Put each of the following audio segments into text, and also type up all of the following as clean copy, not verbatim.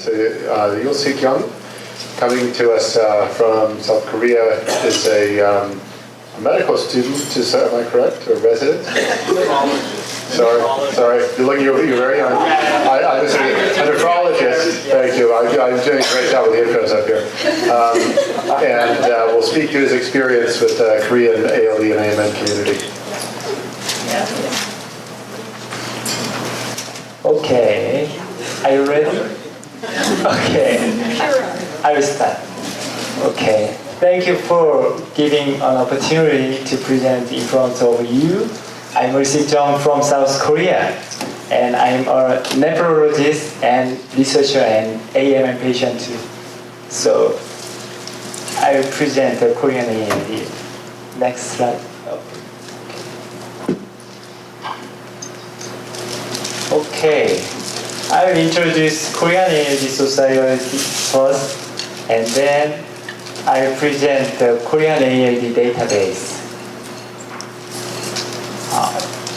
You'll see Jung, coming to us from South Korea, is a medical student. Am I correct? Or resident? Sorry. You're very young. I'm a nephrologist. Thank you. I'm doing a great job with the intros up here. And we'll speak to his experience with Korean ALD and AMN community. Okay. Are you ready? Okay. I will start. Okay. Thank you for giving an opportunity to present in front of you. I'm Jung from South Korea, and I'm a nephrologist and researcher and AMN patient too. So I will present the Korean ALD. Next slide. Okay. I will introduce Korean ALD Society first, and then I will present the Korean ALD database.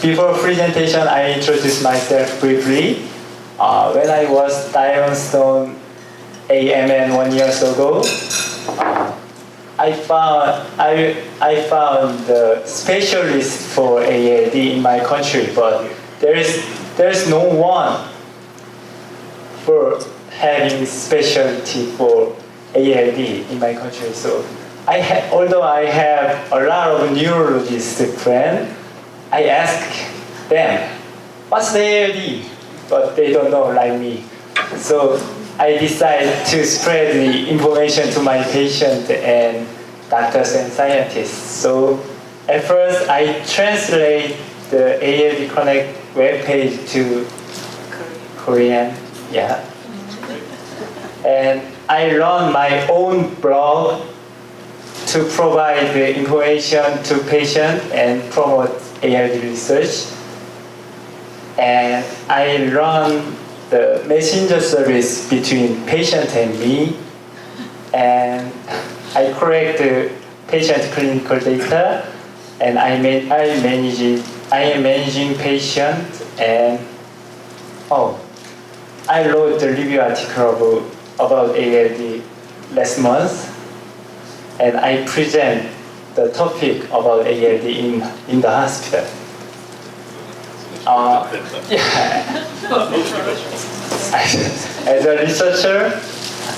Before presentation, I introduce myself briefly. When I was diagnosed on AMN 1 year ago, I found the specialist for ALD in my country, but there's no one for having specialty for ALD in my country. So although I have a lot of neurologist friends, I ask them, what's the ALD? But they don't know like me. So I decided to spread the information to my patients and doctors and scientists. So at first I translate the ALD Connect webpage to Korean. Yeah. And I run my own blog to provide the information to patients and promote ALD research. And I run the messenger service between patient and me. And I collect the patient clinical data, and I am managing patient. And I wrote the review article about ALD last month, and I present the topic about ALD in the hospital. As a researcher,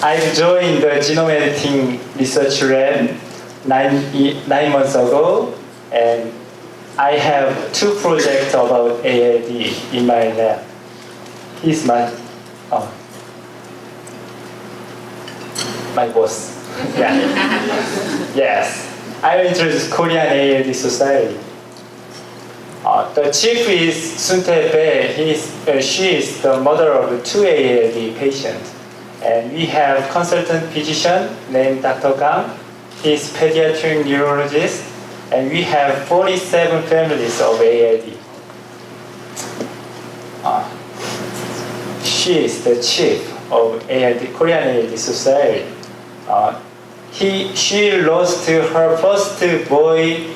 I joined the genome editing research lab 9 months ago, and I have 2 projects about ALD in my lab. He's my boss. Yeah. Yes. I will introduce Korean ALD Society. The chief is Suntae. She is the mother of 2 ALD patients. And we have consultant physician named Dr. Gang. He's pediatric neurologist. And we have 47 families of ALD. She is the chief of Korean ALD Society. She lost her first boy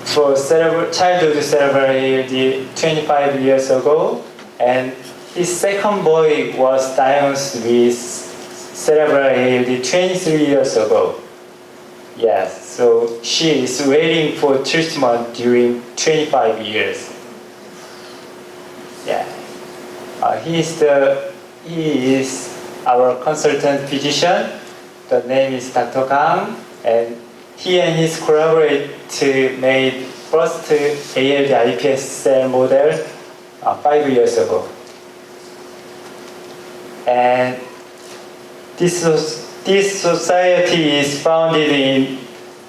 for childhood cerebral ALD 25 years ago, and his second boy was diagnosed with cerebral ALD 23 years ago. Yes, so she is waiting for treatment during 25 years. Yeah, he is our consultant physician. The name is Dr. Gang, and he and his collaborator made first ALD iPS cell model 5 years ago. And this society is founded in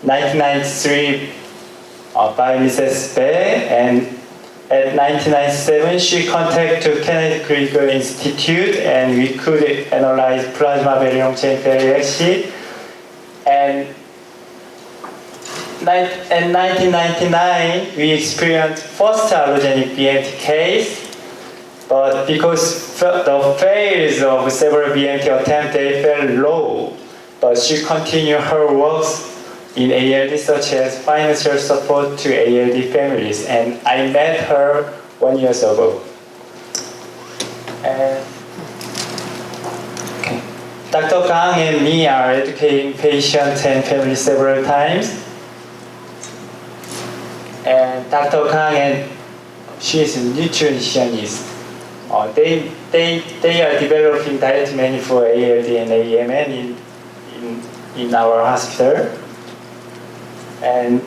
1993 by Mrs. Bae, and at 1997 she contacted Kennedy Krieger Institute, and we could analyze plasma very chain fatty acid. And in 1999 we experienced first allogenic BMT case, but because the failures of several BMT attempts, they fell low. But she continued her works in ALD, such as financial support to ALD families, and I met her 1 year ago. And Dr. Kang and me are educating patients and families several times. And Dr. Kang and she is a nutritionist. They are developing diet menu for ALD and AMN in our hospital. And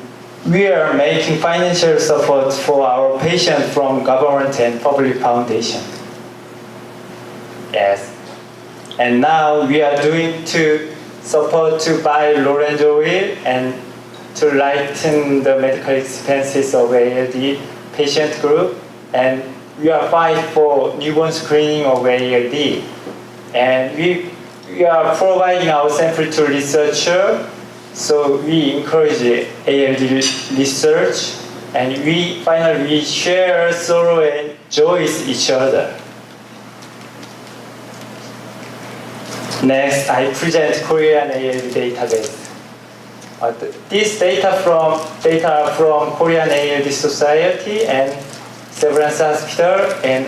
we are making financial support for our patients from government and public foundation. Yes. And now we are doing to support to buy Lorenzo oil and to lighten the medical expenses of ALD patient group. And we are fighting for newborn screening of ALD. And we are providing our sample to researcher. So we encourage ALD research, and we share sorrow and joy with each other. Next, I present Korean ALD database. This data from Korean ALD Society and Severance Hospital, and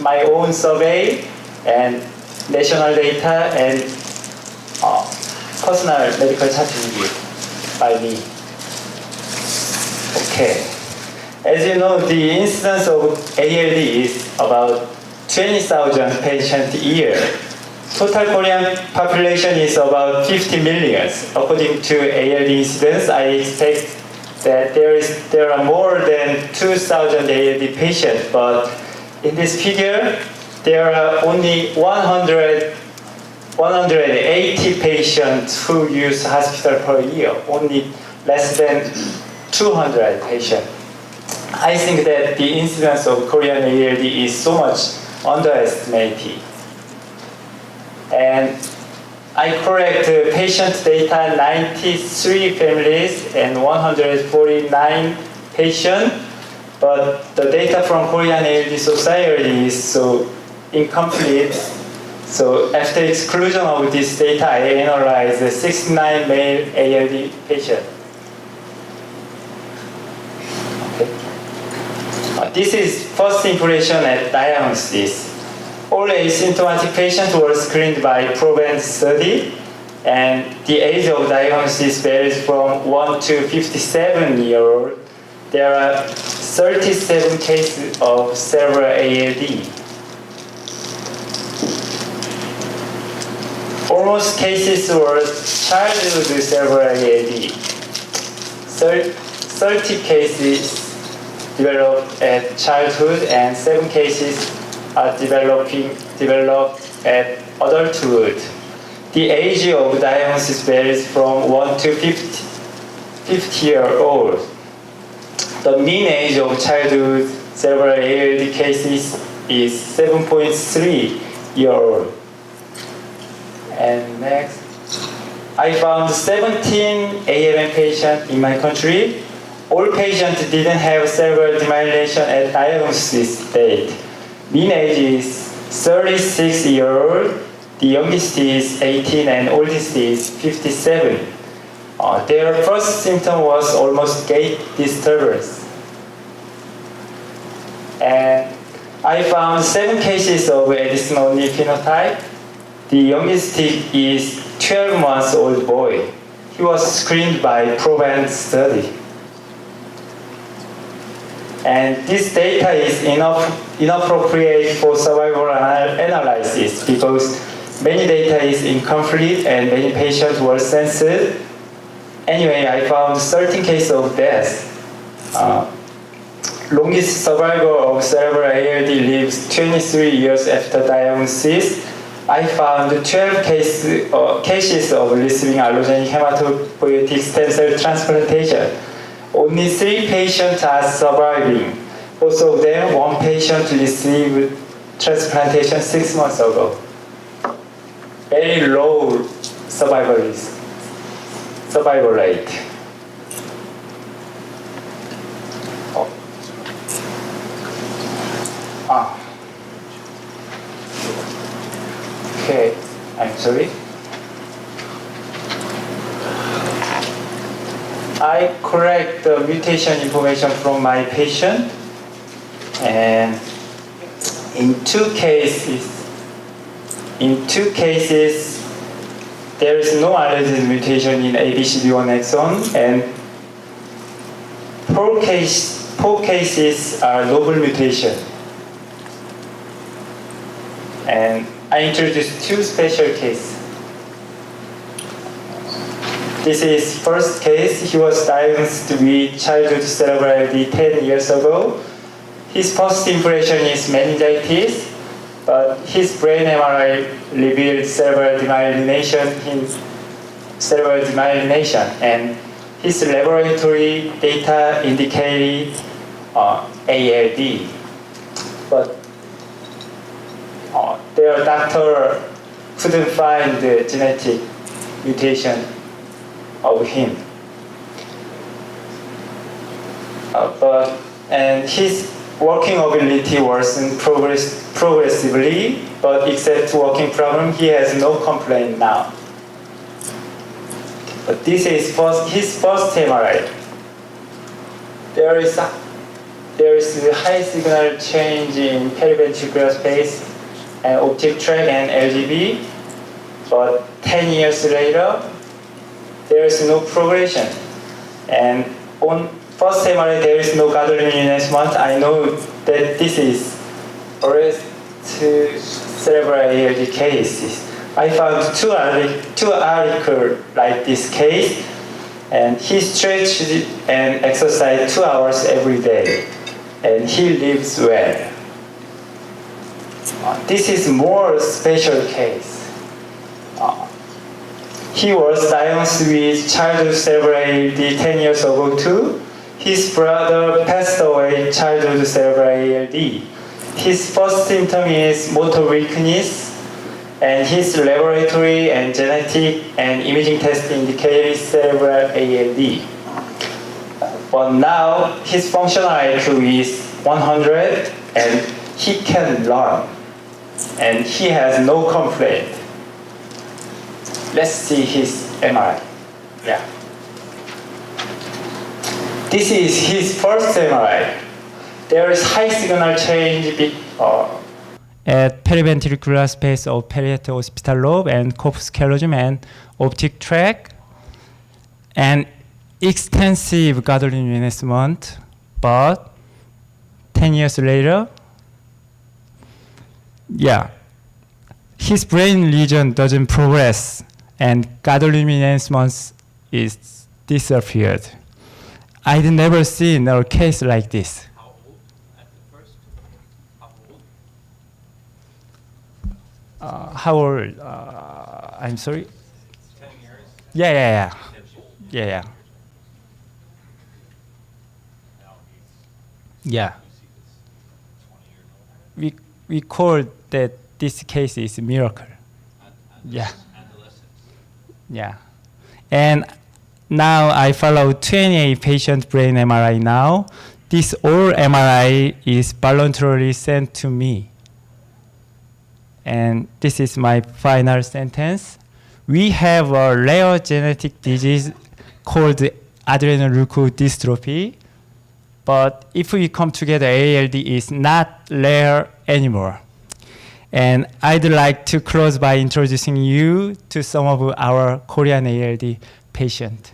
my own survey, and national data, and personal medical chart review by me. Okay. As you know, the incidence of ALD is about 20,000 patients a year. Total Korean population is about 50 million. According to ALD incidence, I expect that there are more than 2,000 ALD patients, but in this figure, there are only 180 patients who use hospital per year, only less than 200 patients. I think that the incidence of Korean ALD is so much underestimated. And I collect patient data, 93 families and 149 patients, but the data from Korean ALD Society is so incomplete. So after exclusion of this data, I analyzed 69 male ALD patients. Okay. This is first impression at diagnosis. All asymptomatic patients were screened by PROVENT study, and the age of diagnosis varies from 1 to 57 years old. There are 37 cases of cerebral ALD. Almost cases were childhood cerebral ALD. 30 cases developed at childhood, and 7 cases are developed at adulthood. The age of diagnosis varies from 1 to 50 years old. The mean age of childhood cerebral ALD cases is 7.3 years old. And next, I found 17 AMN patients in my country. All patients didn't have cerebral demyelination at diagnosis date. Mean age is 36 years old. The youngest is 18 and oldest is 57. Their first symptom was almost gait disturbance. And I found 7 cases of Addison-O'Neil phenotype. The youngest is 12 months old boy. He was screened by PROVENT study. And this data is inappropriate for survival analysis because many data is incomplete and many patients were censored. Anyway, I found 13 cases of death. Longest survivor of cerebral ALD lives 23 years after diagnosis. I found 12 cases of receiving allogeneic hematopoietic stem cell transplantation. Only 3 patients are surviving. Both of them, 1 patient received transplantation 6 months ago. Very low survival rate. Okay, I'm sorry. I collect the mutation information from my patient, and in two cases, there is no ALD mutation in ABCD1 exon, and four cases are novel mutation. And I introduced two special cases. This is first case. He was diagnosed with childhood cerebral ALD 10 years ago. His first impression is meningitis, but his brain MRI revealed cerebral demyelination, and his laboratory data indicated ALD. But their doctor couldn't find the genetic mutation of him. And his working ability worsened progressively, but except working problem, he has no complaint now. But this is his first MRI. There is a high signal change in periventricular space and optic tract and LGB, but 10 years later, there is no progression. And on first MRI, there is no gadolinium enhancement. I know that this is arrest cerebral ALD cases. I found two articles like this case, and he stretched and exercised 2 hours every day, and he lives well. This is more special case. He was diagnosed with childhood cerebral ALD 10 years ago too. His brother passed away childhood cerebral ALD. His first symptom is motor weakness, and his laboratory and genetic and imaging test indicated cerebral ALD. But now his functional IQ is 100 and he can learn, and he has no complaint. Let's see his MRI. Yeah. This is his first MRI. There is high signal change at periventricular space of parietal occipital lobe and corpus callosum and optic tract, and extensive gadolinium enhancement. But 10 years later, his brain lesion doesn't progress, and gadolinium enhancement is disappeared. I'd never seen a case like this. How old at the first? How old? How old? I'm sorry? 10 years? Yeah. Now he's We call that this case is miracle. adolescence. Yeah. And now I follow 28 patient brain MRI now. This all MRI is voluntarily sent to me. And this is my final sentence. We have a rare genetic disease called adrenoleukodystrophy. But if we come together, ALD is not rare anymore. And I'd like to close by introducing you to some of our Korean ALD patients.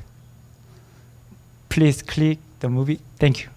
Please click the movie. Thank you.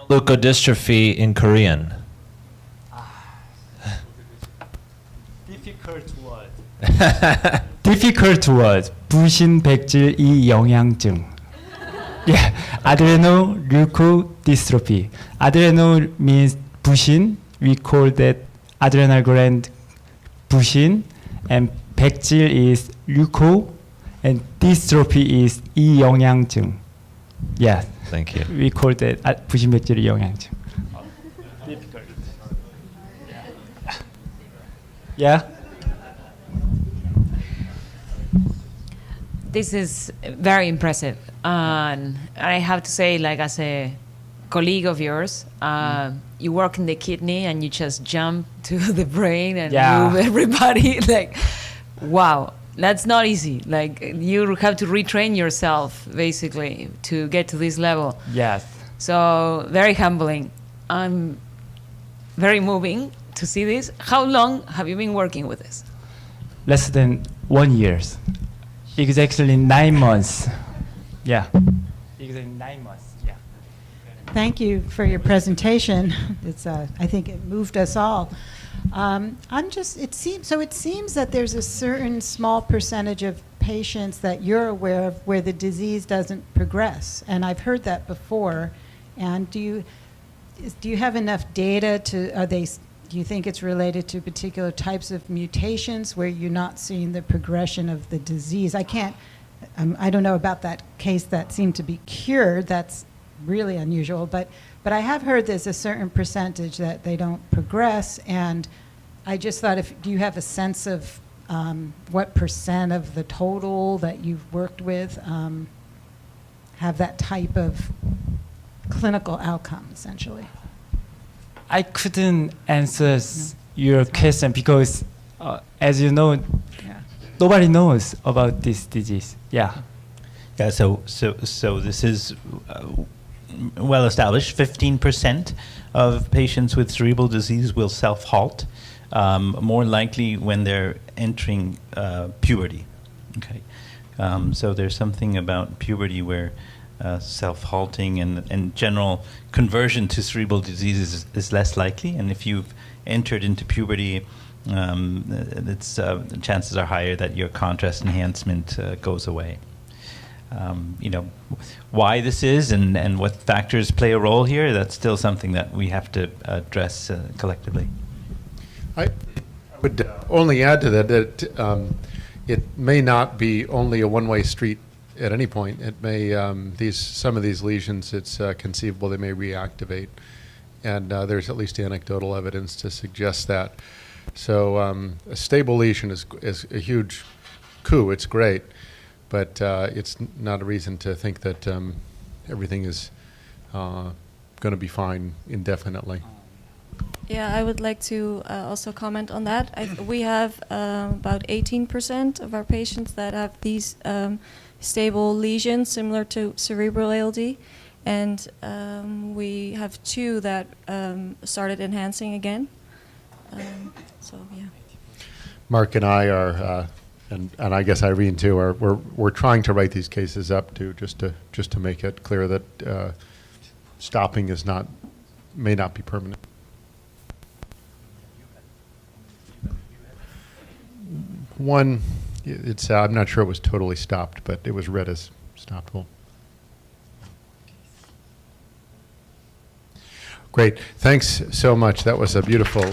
Leukodystrophy in Korean. Difficult word. Difficult word. 부신백질 이영양증. Yeah, adrenoleukodystrophy. Adrenal means 부신. We call that adrenal gland 부신, and 백질 is leuko, and dystrophy is 이영양증. Yeah, Thank you. we call that 부신백질 이영양증. Difficult. Yeah. This is very impressive. And I have to say, like, as a colleague of yours, you work in the kidney and you just jump to the brain and move everybody. Like, wow, that's not easy. Like, you have to retrain yourself, basically, to get to this level. Yes. So, very humbling. Very moving to see this. How long have you been working with this? Less than 1 year. Exactly 9 months. Yeah. Exactly 9 months. Yeah. Thank you for your presentation. It's, I think it moved us all. It seems that there's a certain small percentage of patients that you're aware of where the disease doesn't progress, and I've heard that before. And do you have enough data do you think it's related to particular types of mutations where you're not seeing the progression of the disease? I don't know about that case that seemed to be cured. That's really unusual. But I have heard there's a certain percentage that they don't progress. And I just thought, do you have a sense of what percent of the total that you've worked with have that type of clinical outcome, essentially? I couldn't answer your question because, as you know, nobody knows about this disease. Yeah. Yeah. So this is well established. 15% of patients with cerebral disease will self-halt, more likely when they're entering puberty. Okay. So there's something about puberty where self-halting and general conversion to cerebral disease is less likely. And if you've entered into puberty, the chances are higher that your contrast enhancement goes away. Why this is and what factors play a role here, that's still something that we have to address collectively. I would only add to that it may not be only a one-way street at any point. It may some of these lesions, it's conceivable they may reactivate, and there's at least anecdotal evidence to suggest that. So a stable lesion is a huge coup. It's great, but it's not a reason to think that everything is going to be fine indefinitely. Yeah, I would like to also comment on that. We have about 18% of our patients that have these stable lesions similar to cerebral ALD, and we have 2 that started enhancing again. So yeah. Mark and I are, and I guess Irene too, we're trying to write these cases up to just to make it clear that stopping may not be permanent. One, I'm not sure it was totally stopped, but it was read as stoppable. Great. Thanks so much. That was a beautiful